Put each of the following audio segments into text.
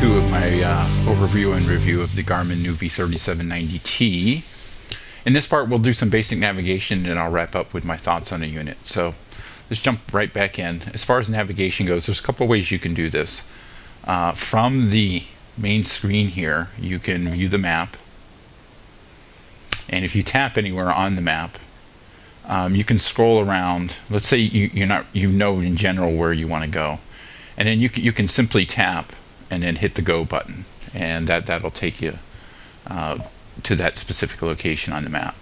2 of my overview and review of the Garmin Nuvi 3790T. In this part, we'll do some basic navigation and I'll wrap up with my thoughts on the unit. So let's jump right back in. As far as navigation goes, there's a couple of ways you can do this. From the main screen here, you can view the map. And if you tap anywhere on the map, you can scroll around. Let's say you know in general where you want to go. And then you can simply tap and then hit the go button, and that'll take you to that specific location on the map.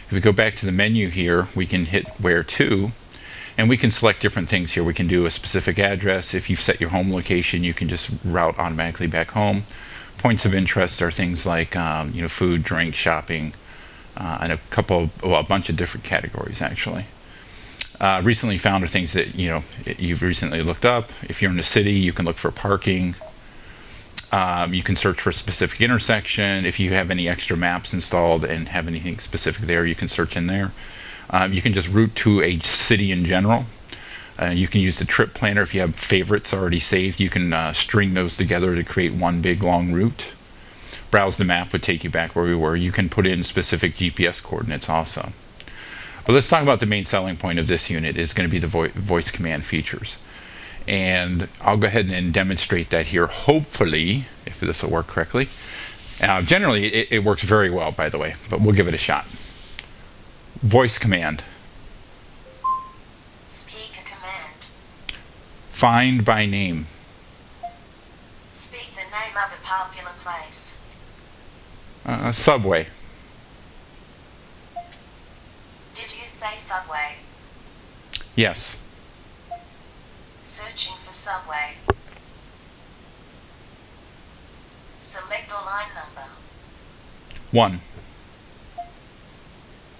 If we go back to the menu here, we can hit where to, and we can select different things here. We can do a specific address. If you've set your home location, you can just route automatically back home. Points of interest are things like food, drink, shopping, and a bunch of different categories actually. Recently found are things that you've recently looked up. If you're in the city, you can look for parking. You can search for a specific intersection. If you have any extra maps installed and have anything specific there, you can search in there. You can just route to a city in general. You can use the trip planner. If you have favorites already saved, you can string those together to create one big long route. Browse the map would take you back where we were. You can put in specific GPS coordinates also. But let's talk about the main selling point of this unit is going to be the voice command features. And I'll go ahead and demonstrate that here, hopefully, if this will work correctly. Generally, it works very well, by the way, but we'll give it a shot. Voice command. Speak a command. Find by name. Speak the name of a popular place. Subway. Did you say subway? Yes. Searching for subway. Select or line number. 1.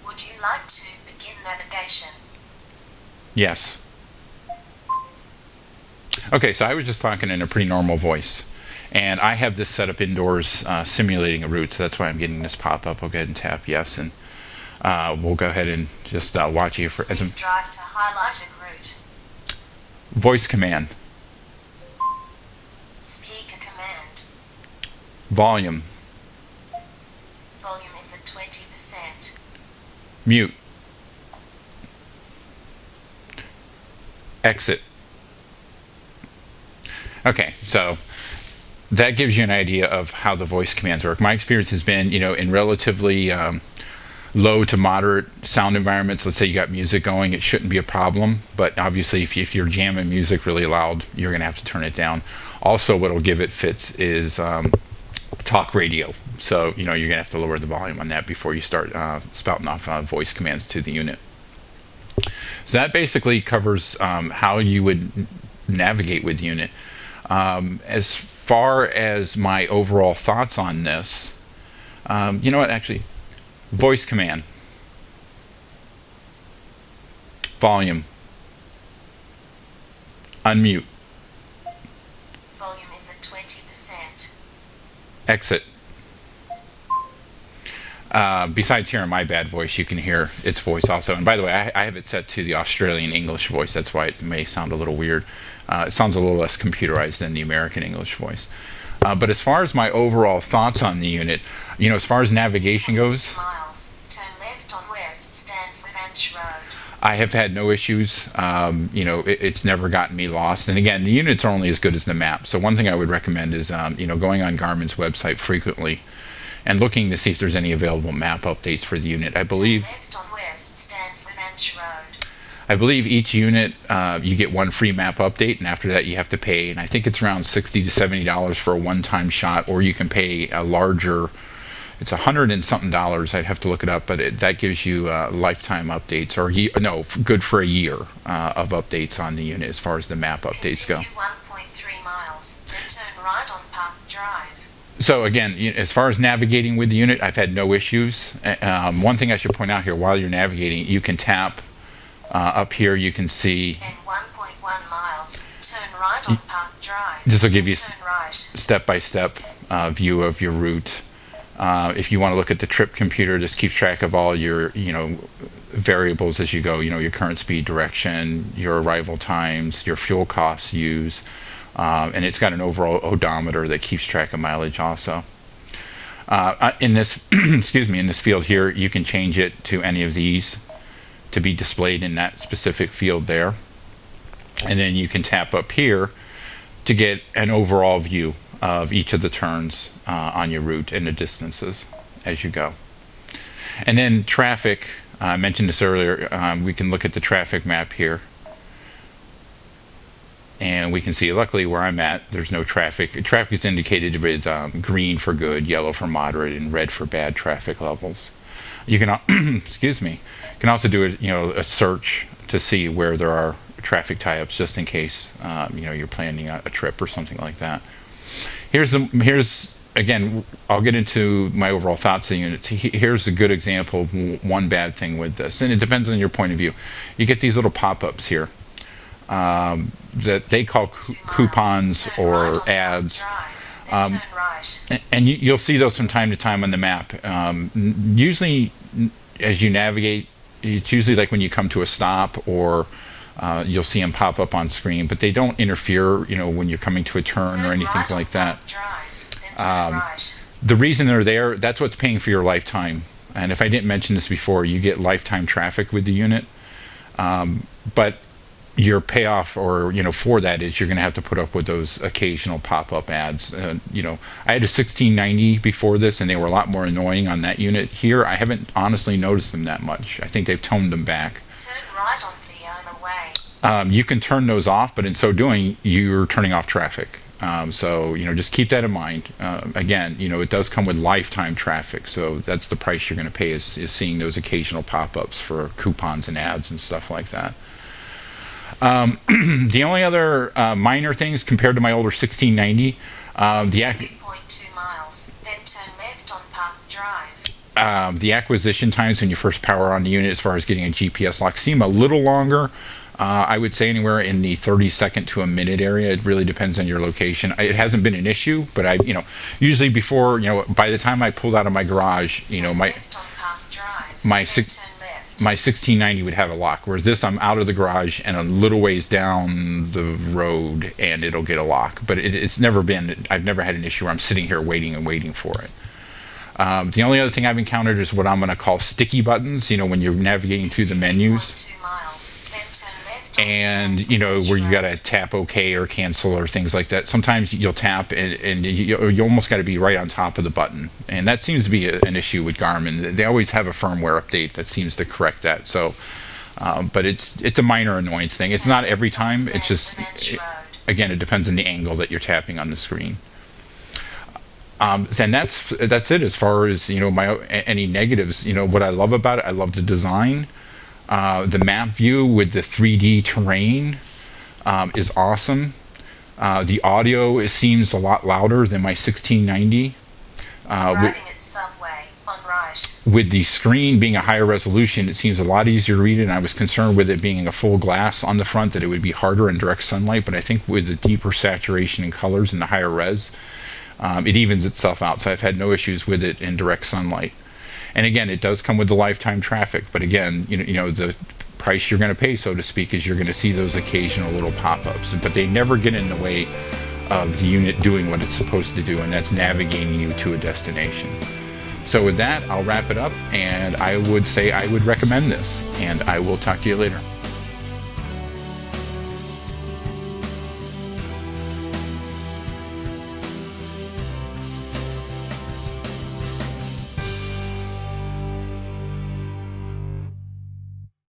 Would you like to begin navigation? Yes. Okay, so I was just talking in a pretty normal voice. And I have this set up indoors simulating a route, so that's why I'm getting this pop-up. I'll go ahead and tap yes, and we'll go ahead and just watch you for... Please drive to highlighted route. Voice command. Speak a command. Volume. Volume is at 20%. Mute. Exit. Okay, so that gives you an idea of how the voice commands work. My experience has been, in relatively low to moderate sound environments. Let's say you got music going, it shouldn't be a problem. But obviously, if you're jamming music really loud, you're going to have to turn it down. Also, what'll give it fits is talk radio. So, you're going to have to lower the volume on that before you start spouting off voice commands to the unit. So that basically covers how you would navigate with the unit. As far as my overall thoughts on this, you know what, actually, voice command, volume, unmute, Volume is at 20%. exit. Besides hearing my bad voice, you can hear its voice also. And by the way, I have it set to the Australian English voice. That's why it may sound a little weird. It sounds a little less computerized than the American English voice. But as far as my overall thoughts on the unit, as far as navigation goes, 2 miles, turn left on West Stanford Ranch Road. I have had no issues. It's never gotten me lost. And again, the units are only as good as the map. So one thing I would recommend is, going on Garmin's website frequently and looking to see if there's any available map updates for the unit. I believe turn left on West Stanford Ranch Road. I believe each unit you get one free map update, and after that you have to pay, and I think it's around $60 to $70 for a one-time shot, or you can pay a larger, it's $100 and something. I'd have to look it up, but that gives you lifetime updates, or good for a year of updates on the unit as far as the map updates go. Continue 1.3 miles, then turn right on Park Drive. So again, as far as navigating with the unit, I've had no issues. One thing I should point out here, while you're navigating, you can tap up here. You can see. In 1.1 miles, turn right on Park Drive. This will give you turn right. step-by-step view of your route. If you want to look at the trip computer, just keep track of all your variables as you go. Your current speed, direction, your arrival times, your fuel costs used, And it's got an overall odometer that keeps track of mileage also. In this excuse me, in this field here, you can change it to any of these to be displayed in that specific field there. And then you can tap up here to get an overall view of each of the turns on your route and the distances as you go. And then traffic, I mentioned this earlier, we can look at the traffic map here. And we can see, luckily where I'm at, there's no traffic. Traffic is indicated with green for good, yellow for moderate, and red for bad traffic levels. You can, excuse me, can also do a search to see where there are traffic tie-ups, just in case you're planning a trip or something like that. Here's again, I'll get into my overall thoughts of the unit. Here's a good example of one bad thing with this, and it depends on your point of view. You get these little pop-ups here that they call coupons or ads. And you'll see those from time to time on the map. Usually, as you navigate, it's usually like when you come to a stop, or you'll see them pop up on screen, but they don't interfere, when you're coming to a turn or anything like that. The reason they're there, that's what's paying for your lifetime. And if I didn't mention this before, you get lifetime traffic with the unit. But your payoff, or for that, is you're going to have to put up with those occasional pop-up ads. I had a 1690 before this, and they were a lot more annoying on that unit. Here, I haven't honestly noticed them that much. I think they've toned them back. Turn right onto Yona Way. You can turn those off, but in so doing, you're turning off traffic. So just keep that in mind. Again, it does come with lifetime traffic, so that's the price you're going to pay, is seeing those occasional pop-ups for coupons and ads and stuff like that. The only other minor things compared to my older 1690, 2.2 miles, then turn left on Park Drive. The acquisition times when you first power on the unit, as far as getting a GPS lock, seem a little longer. I would say anywhere in the 30-second to a minute area. It really depends on your location. It hasn't been an issue, but usually before, by the time I pulled out of my garage, my 1690 would have a lock, whereas this, I'm out of the garage and a little ways down the road and it'll get a lock. But I've never had an issue where I'm sitting here waiting for it. The only other thing I've encountered is what I'm going to call sticky buttons, when you're navigating through the menus. And where you got to tap OK or cancel or things like that. Sometimes you'll tap and you almost got to be right on top of the button, and that seems to be an issue with Garmin. They always have a firmware update that seems to correct that. So, but it's a minor annoyance thing. It's not every time. It's just again, it depends on the angle that you're tapping on the screen. And that's it as far as any negatives. What I love about it, I love the design. The map view with the 3D terrain is awesome. The audio, it seems a lot louder than my 1690. With the screen being a higher resolution, it seems a lot easier to read it, and I was concerned with it being a full glass on the front that it would be harder in direct sunlight, but I think with the deeper saturation in colors and the higher res, it evens itself out, so I've had no issues with it in direct sunlight. And again, it does come with the lifetime traffic, but again, the price you're going to pay, so to speak, is you're going to see those occasional little pop-ups, but they never get in the way of the unit doing what it's supposed to do, and that's navigating you to a destination. So with that, I'll wrap it up, and I would say I would recommend this, and I will talk to you later.